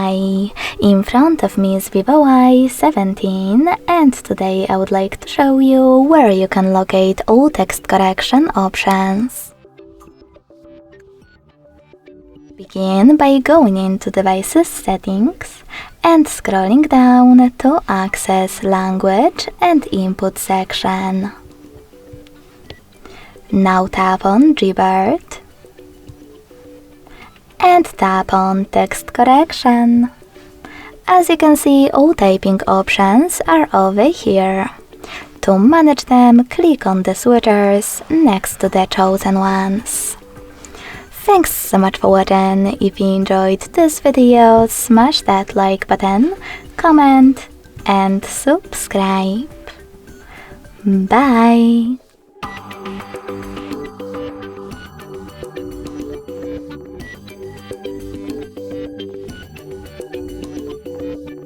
Hi! In front of me is VIVO Y17 and today I would like to show you where you can locate all text correction options. Begin by going into Devices Settings and scrolling down to access Language and Input section. Now tap on Gboard and tap on Text Correction. As you can see, all typing options are over here. To manage them, click on the switchers next to the chosen ones. Thanks so much for watching. If you enjoyed this video, smash that like button, comment and subscribe. Bye!